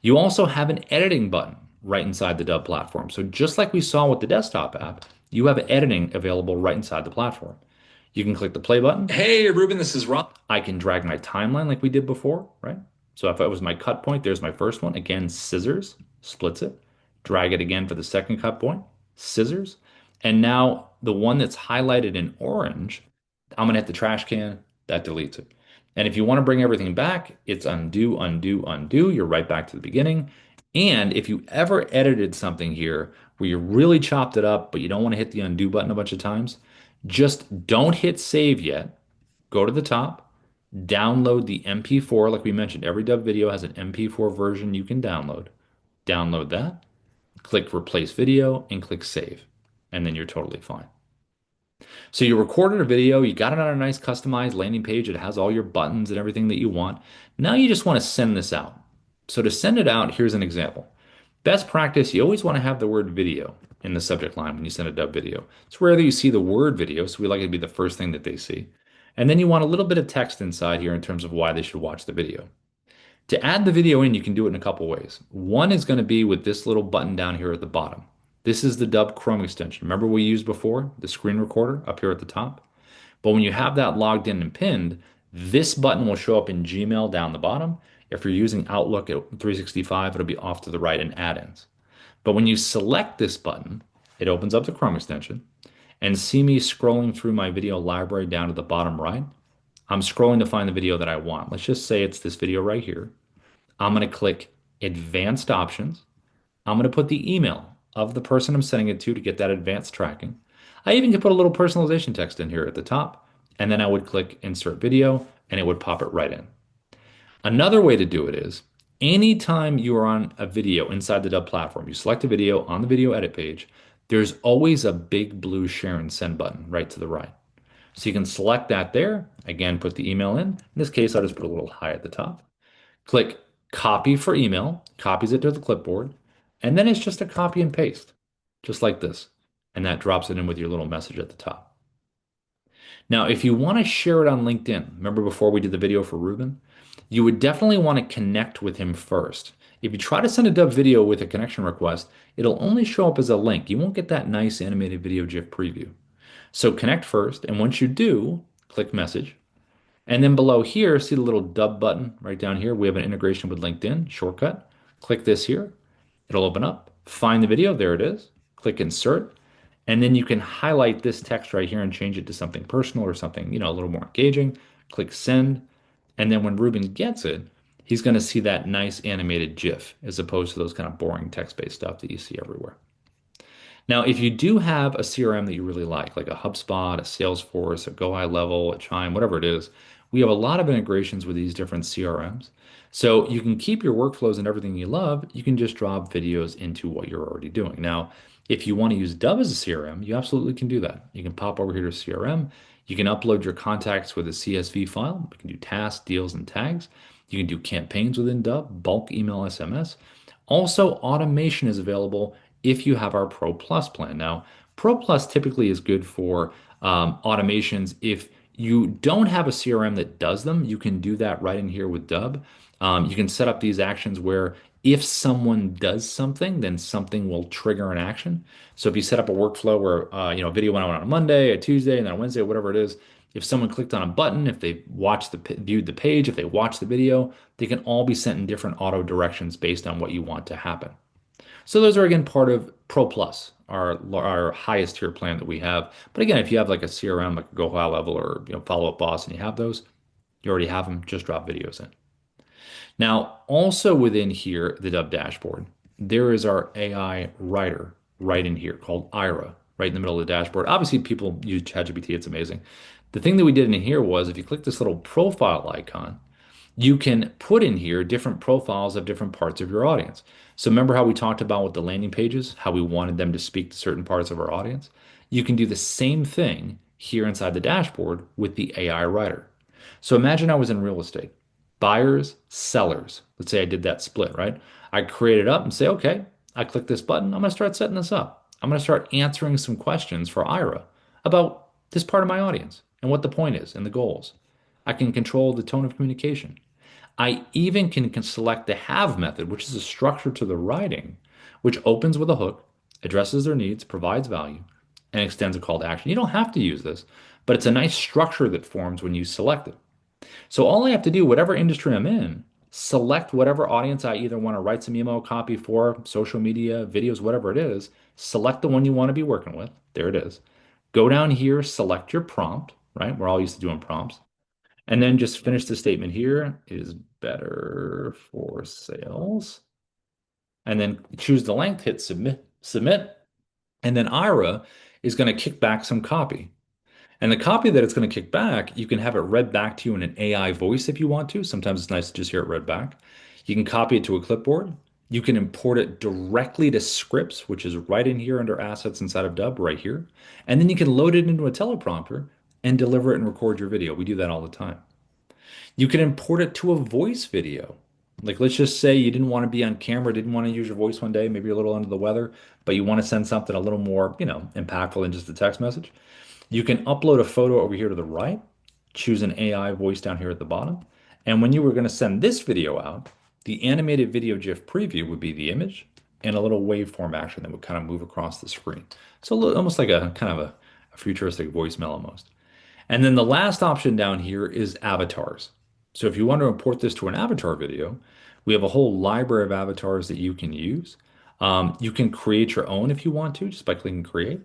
Speaker 1: You also have an editing button right inside the Dub platform. So just like we saw with the desktop app, you have editing available right inside the platform. You can click the play button. Hey, Ruben, this is Rob. I can drag my timeline like we did before, right? So if it was my cut point, there's my first one. Again, scissors, splits it. Drag it again for the second cut point, scissors. And now the one that's highlighted in orange, I'm gonna hit the trash can, that deletes it. And if you want to bring everything back, it's undo, undo, undo. You're right back to the beginning. And if you ever edited something here where you really chopped it up, but you don't want to hit the undo button a bunch of times, just don't hit save yet. Go to the top, download the MP4. Like we mentioned, every dub video has an MP4 version you can download. Download that, click replace video, and click save. And then you're totally fine. So you recorded a video, you got it on a nice customized landing page. It has all your buttons and everything that you want. Now you just want to send this out. So to send it out, here's an example. Best practice, you always want to have the word video in the subject line when you send a dub video. It's rare that you see the word video, so we like it to be the first thing that they see. And then you want a little bit of text inside here in terms of why they should watch the video. To add the video in, you can do it in a couple ways. One is going to be with this little button down here at the bottom. This is the Dub Chrome extension. Remember we used before, the screen recorder up here at the top? But when you have that logged in and pinned, this button will show up in Gmail down the bottom. If you're using Outlook at 365, it'll be off to the right in add-ins. But when you select this button, it opens up the Chrome extension. And see me scrolling through my video library down to the bottom right. I'm scrolling to find the video that I want. Let's just say it's this video right here. I'm going to click Advanced Options. I'm going to put the email of the person I'm sending it to get that advanced tracking. I even could put a little personalization text in here at the top, and then I would click Insert Video, and it would pop it right in. Another way to do it is, anytime you are on a video inside the Dub platform, you select a video on the video edit page, there's always a big blue share and send button right to the right. So you can select that there. Again, put the email in. In this case, I'll just put a little high at the top. Click Copy for email, copies it to the clipboard, and then it's just a copy and paste, just like this. And that drops it in with your little message at the top. Now, if you want to share it on LinkedIn, remember before we did the video for Ruben, you would definitely want to connect with him first. If you try to send a dub video with a connection request, it'll only show up as a link. You won't get that nice animated video GIF preview. So connect first, and once you do, click message. And then below here, see the little dub button right down here? We have an integration with LinkedIn, shortcut. Click this here. It'll open up. Find the video. There it is. Click insert. And then you can highlight this text right here and change it to something personal or something, a little more engaging. Click send. And then when Ruben gets it, he's going to see that nice animated GIF as opposed to those kind of boring text-based stuff that you see everywhere. Now, if you do have a CRM that you really like a HubSpot, a Salesforce, a Go High Level, a Chime, whatever it is, we have a lot of integrations with these different CRMs. So you can keep your workflows and everything you love. You can just drop videos into what you're already doing. Now, if you want to use Dub as a CRM, you absolutely can do that. You can pop over here to CRM. You can upload your contacts with a CSV file. You can do tasks, deals, and tags. You can do campaigns within Dub, bulk email, SMS. Also, automation is available if you have our Pro Plus plan. Now, Pro Plus typically is good for automations. If you don't have a CRM that does them, you can do that right in here with Dub. You can set up these actions where if someone does something, then something will trigger an action. So if you set up a workflow where a video went out on a Monday, a Tuesday, and then a Wednesday, whatever it is, if someone clicked on a button, if they viewed the page, if they watched the video, they can all be sent in different auto directions based on what you want to happen. So those are again part of Pro Plus, our highest tier plan that we have. But again, if you have like a CRM, like a Go High Level or Follow Up Boss, and you have those, you already have them. Just drop videos in. Now, also within here, the Dub dashboard, there is our AI writer right in here called Ira, right in the middle of the dashboard. Obviously, people use ChatGPT. It's amazing. The thing that we did in here was if you click this little profile icon, you can put in here different profiles of different parts of your audience. So remember how we talked about with the landing pages, how we wanted them to speak to certain parts of our audience? You can do the same thing here inside the dashboard with the AI writer. So imagine I was in real estate, buyers, sellers. Let's say I did that split, right? I create it up and say, okay, I click this button. I'm going to start setting this up. I'm going to start answering some questions for Ira about this part of my audience and what the point is and the goals. I can control the tone of communication. I even can select the have method, which is a structure to the writing, which opens with a hook, addresses their needs, provides value, and extends a call to action. You don't have to use this, but it's a nice structure that forms when you select it. So all I have to do, whatever industry I'm in, select whatever audience I either want to write some email copy for, social media, videos, whatever it is, select the one you want to be working with. There it is. Go down here, select your prompt, right? We're all used to doing prompts. And then just finish the statement here is better for sales. And then choose the length, hit submit. And then Ira is going to kick back some copy. And the copy that it's going to kick back, you can have it read back to you in an AI voice if you want to. Sometimes it's nice to just hear it read back. You can copy it to a clipboard. You can import it directly to Scripts, which is right in here under assets inside of Dub, right here. And then you can load it into a teleprompter and deliver it and record your video. We do that all the time. You can import it to a voice video. Like, let's just say you didn't want to be on camera, didn't want to use your voice one day, maybe you're a little under the weather, but you want to send something a little more, impactful than just a text message. You can upload a photo over here to the right, choose an AI voice down here at the bottom. And when you were going to send this video out, the animated video GIF preview would be the image and a little waveform action that would kind of move across the screen. So almost like a kind of a futuristic voicemail almost. And then the last option down here is avatars. So if you want to import this to an avatar video, we have a whole library of avatars that you can use. You can create your own if you want to, just by clicking create,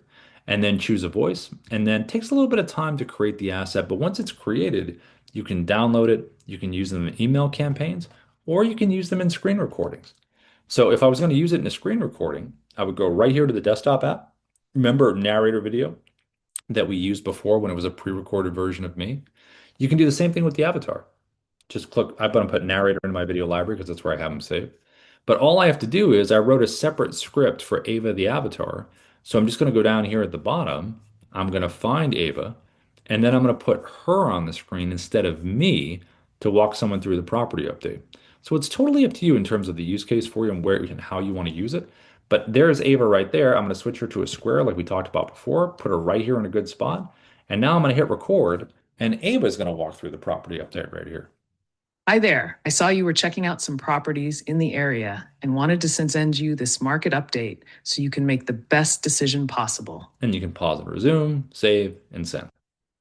Speaker 1: and then choose a voice. And then it takes a little bit of time to create the asset, but once it's created, you can download it, you can use them in email campaigns, or you can use them in screen recordings. So if I was going to use it in a screen recording, I would go right here to the desktop app. Remember narrator video that we used before when it was a pre-recorded version of me? You can do the same thing with the avatar. Just click, I'm going to put narrator in my video library because that's where I have them saved. But all I have to do is I wrote a separate script for Ava the avatar. So I'm just going to go down here at the bottom. I'm going to find Ava, and then I'm going to put her on the screen instead of me to walk someone through the property update. So it's totally up to you in terms of the use case for you and where and how you want to use it. But there's Ava right there. I'm going to switch her to a square like we talked about before, put her right here in a good spot. And now I'm going to hit record, and Ava is going to walk through the property update right here.
Speaker 4: Hi there. I saw you were checking out some properties in the area and wanted to send you this market update so you can make the best decision possible.
Speaker 1: And you can pause and resume, save, and send.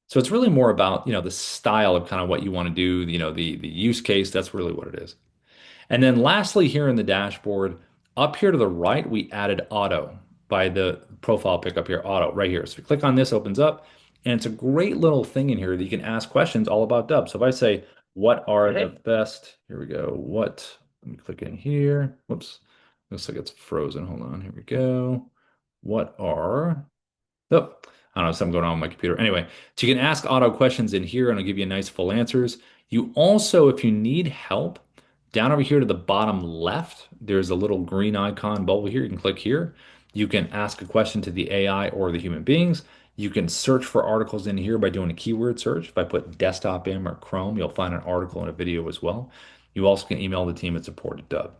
Speaker 1: So it's really more about, the style of kind of what you want to do, the use case. That's really what it is. And then lastly, here in the dashboard, up here to the right, we added auto by the profile pick up here, auto right here. So if you click on this, opens up, and it's a great little thing in here that you can ask questions all about Dub. So if I say, what are the best, here we go, let me click in here. Whoops, looks like it's frozen. Hold on, here we go. What are, oh, I don't know, something going on with my computer. Anyway, so you can ask auto questions in here and it'll give you nice full answers. You also, if you need help, down over here to the bottom left, there's a little green icon bubble here. You can click here. You can ask a question to the AI or the human beings. You can search for articles in here by doing a keyword search. If I put desktop in or Chrome, you'll find an article and a video as well. You also can email the team at support@Dub.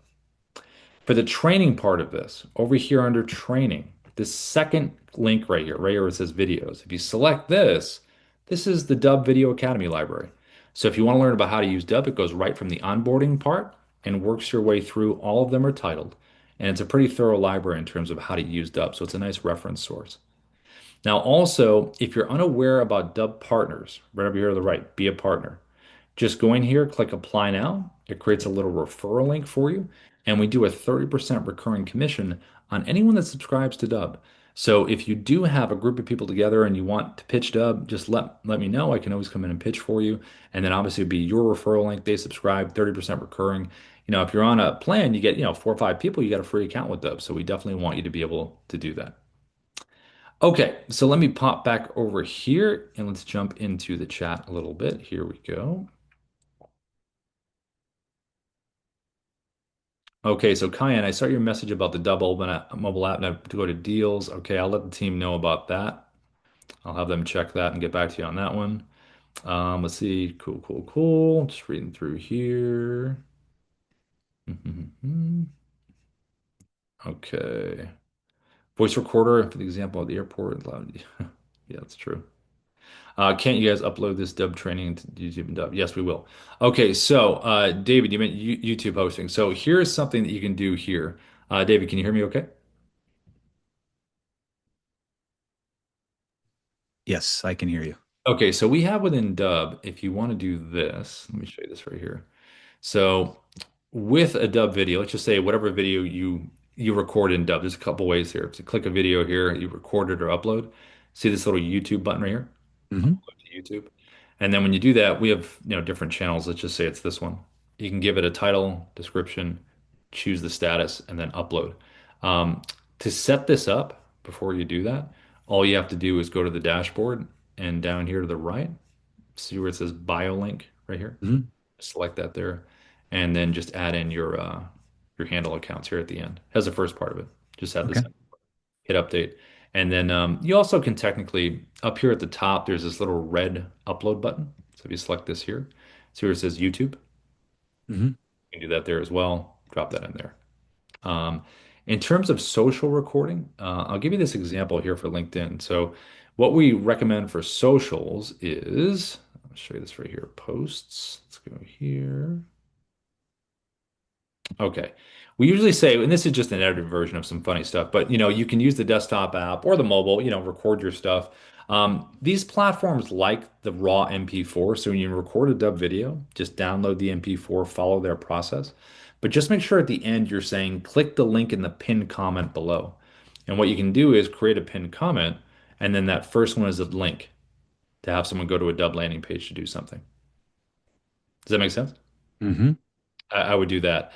Speaker 1: For the training part of this, over here under training, this second link right here where it says videos. If you select this, this is the Dub Video Academy library. So if you want to learn about how to use Dub, it goes right from the onboarding part and works your way through. All of them are titled, and it's a pretty thorough library in terms of how to use Dub. So it's a nice reference source. Now, also, if you're unaware about Dub partners, right over here to the right, be a partner. Just go in here, click apply now. it creates a little referral link for you, and we do a 30% recurring commission on anyone that subscribes to Dub. So if you do have a group of people together and you want to pitch Dub, just let me know. I can always come in and pitch for you. And then obviously it'd be your referral link. They subscribe, 30% recurring. If you're on a plan, you get, 4 or 5 people, you got a free account with Dub. So we definitely want you to be able to do that. Okay, so let me pop back over here and let's jump into the chat a little bit. Here we go. Okay, so Kyan, I saw your message about the double mobile app now to go to deals. Okay, I'll let the team know about that. I'll have them check that and get back to you on that one. Let's see. Cool, cool, cool. Just reading through here. Okay. Voice recorder for the example of the airport. Yeah, that's true. Can't you guys upload this dub training into YouTube and dub? Yes, we will. Okay, so David, you meant YouTube hosting. So here's something that you can do here. David, can you hear me okay?
Speaker 3: Yes, I can hear you.
Speaker 1: Okay, so we have within Dub, if you want to do this, let me show you this right here. So with a Dub video, let's just say whatever video you record in Dub, there's a couple ways here. So click a video here, you record it or upload. See this little YouTube button right here?
Speaker 3: Hmm.
Speaker 1: To YouTube. And then when you do that, we have, different channels. Let's just say it's this one. You can give it a title, description, choose the status, and then upload. Um, to set this up before you do that, all you have to do is go to the dashboard and down here to the right, see where it says bio link right here.
Speaker 3: Hmm.
Speaker 1: Select that there, and then just add in your handle accounts here at the end. As the first part of it. Just add this
Speaker 3: Okay.
Speaker 1: in, hit update. And then you also can technically, up here at the top, there's this little red upload button. So if you select this here, see where it says YouTube,
Speaker 3: Hmm.
Speaker 1: you can do that there as well. Drop that in there. Um, in terms of social recording, I'll give you this example here for LinkedIn. So what we recommend for socials is, I'll show you this right here, posts. Let's go here. Okay. We usually say, and this is just an edited version of some funny stuff, but you can use the desktop app or the mobile, record your stuff. These platforms like the raw MP4. So when you record a dub video, just download the MP4, follow their process. But just make sure at the end you're saying, click the link in the pinned comment below. And what you can do is create a pinned comment, and then that first one is a link to have someone go to a dub landing page to do something. Does that make sense?
Speaker 3: Hmm.
Speaker 1: I would do that.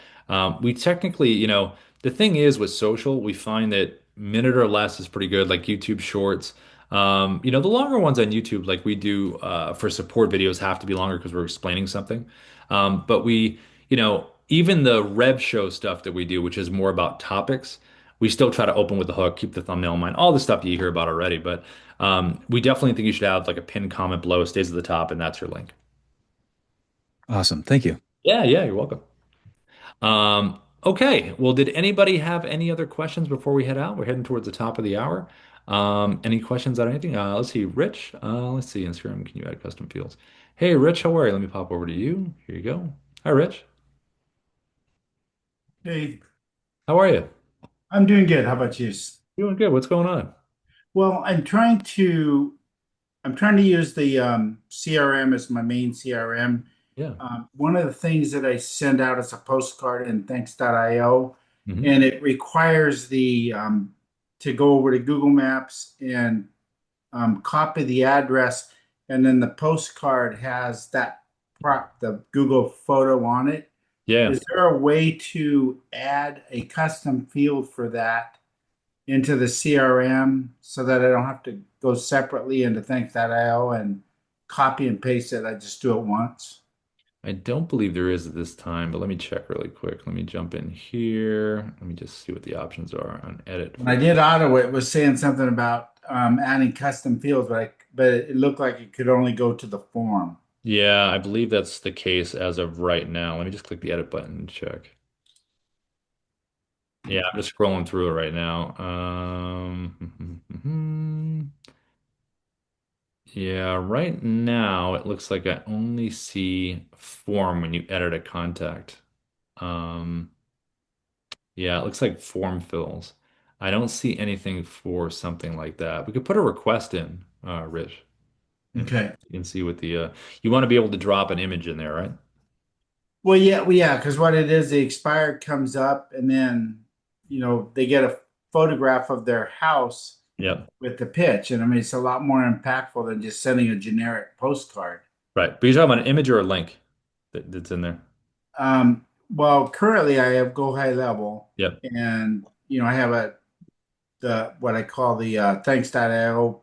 Speaker 1: We technically, the thing is with social, we find that minute or less is pretty good, like YouTube Shorts. The longer ones on YouTube, like we do for support videos, have to be longer because we're explaining something. But even the Rev Show stuff that we do, which is more about topics, we still try to open with the hook, keep the thumbnail in mind, all the stuff you hear about already. But we definitely think you should have like a pinned comment below, it stays at the top, and that's your link.
Speaker 3: Awesome. Thank you.
Speaker 1: Yeah, yeah, you're welcome. Okay. Well, did anybody have any other questions before we head out? We're heading towards the top of the hour. Any questions on anything? Let's see, Rich. Let's see, Instagram. Can you add custom fields? Hey, Rich, how are you? Let me pop over to you. Here you go. Hi, Rich.
Speaker 5: Hey,
Speaker 1: How are you?
Speaker 5: I'm doing good. How about you?
Speaker 1: Doing good. What's going on?
Speaker 5: Well, I'm trying to use the CRM as my main CRM.
Speaker 1: Yeah.
Speaker 5: One of the things that I send out is a postcard in thanks.io,
Speaker 1: Hmm.
Speaker 5: and it requires the to go over to Google Maps and copy the address, and then the postcard has the Google photo on it.
Speaker 1: Yeah.
Speaker 5: Is there a way to add a custom field for that into the CRM so that I don't have to go separately into Thanks.io and copy and paste it? I just do it once.
Speaker 1: I don't believe there is at this time, but let me check really quick. Let me jump in here. Let me just see what the options are on edit.
Speaker 5: When I did auto, it was saying something about adding custom fields, but it looked like it could only go to the form.
Speaker 1: Yeah, I believe that's the case as of right now. Let me just click the edit button and check. Yeah, I'm just scrolling through it right now. Yeah, right now it looks like I only see form when you edit a contact. Um, yeah, it looks like form fills. I don't see anything for something like that. We could put a request in, Rich, and
Speaker 5: Okay.
Speaker 1: you can see what the you want to be able to drop an image in there, right?
Speaker 5: Well, yeah, because what it is, the expired comes up, and then they get a photograph of their house
Speaker 1: Yep.
Speaker 5: with the pitch, and I mean it's a lot more impactful than just sending a generic postcard.
Speaker 1: Right. But you're talking about an image or a link that's in there.
Speaker 5: Well, currently I have Go High Level,
Speaker 1: Yep.
Speaker 5: and I have the what I call the thanks.io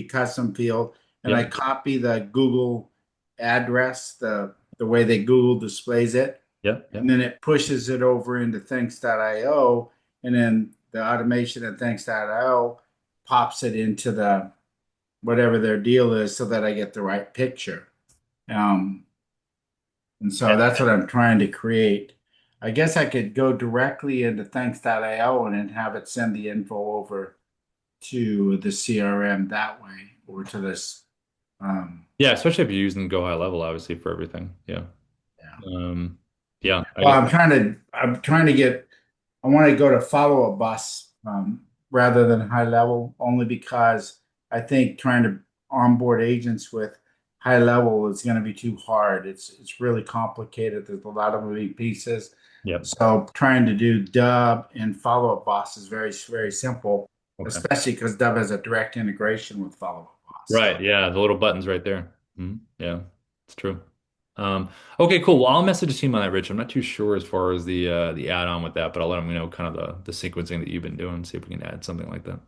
Speaker 5: custom field, and I
Speaker 1: Yep.
Speaker 5: copy the Google address, the way that Google displays it,
Speaker 1: Yep.
Speaker 5: and
Speaker 1: Yep.
Speaker 5: then it pushes it over into thanks.io, and then the automation at thanks.io pops it into the whatever their deal is so that I get the right picture. Um, and so that's what I'm trying to create. I guess I could go directly into thanks.io and then have it send the info over to the CRM that way, or to this.
Speaker 1: Yeah, especially if you're using Go High Level, obviously for everything. Yeah.
Speaker 5: Yeah.
Speaker 1: Yeah, I
Speaker 5: Well,
Speaker 1: guess.
Speaker 5: I'm trying to get, I want to go to follow-up bus rather than high level, only because I think trying to onboard agents with high level is going to be too hard. It's really complicated. There's a lot of moving pieces.
Speaker 1: Yep.
Speaker 5: So trying to do Dub and follow-up boss is very, very simple,
Speaker 1: Okay.
Speaker 5: especially because Dub has a direct integration with follow-up boss.
Speaker 1: Right. Yeah, the little buttons right there. Yeah, it's true. Um, okay, cool. Well, I'll message the team on that, Rich. I'm not too sure as far as the add-on with that, but I'll let them know kind of the sequencing that you've been doing, see if we can add something like that.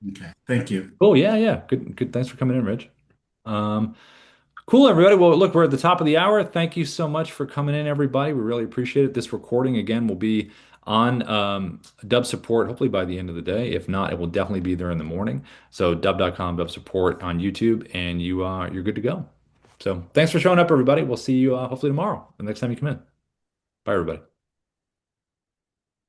Speaker 5: Okay, thank you.
Speaker 1: Cool. Yeah, yeah. Good, good. Thanks for coming in, Rich. Um, Cool, everybody. Well, look, we're at the top of the hour. Thank you so much for coming in, everybody. We really appreciate it. This recording, again, will be on Dub support hopefully by the end of the day. If not, it will definitely be there in the morning. So dub.com, Dub support on YouTube, and you're good to go. So thanks for showing up, everybody. We'll see you hopefully tomorrow, the next time you come in. Bye, everybody.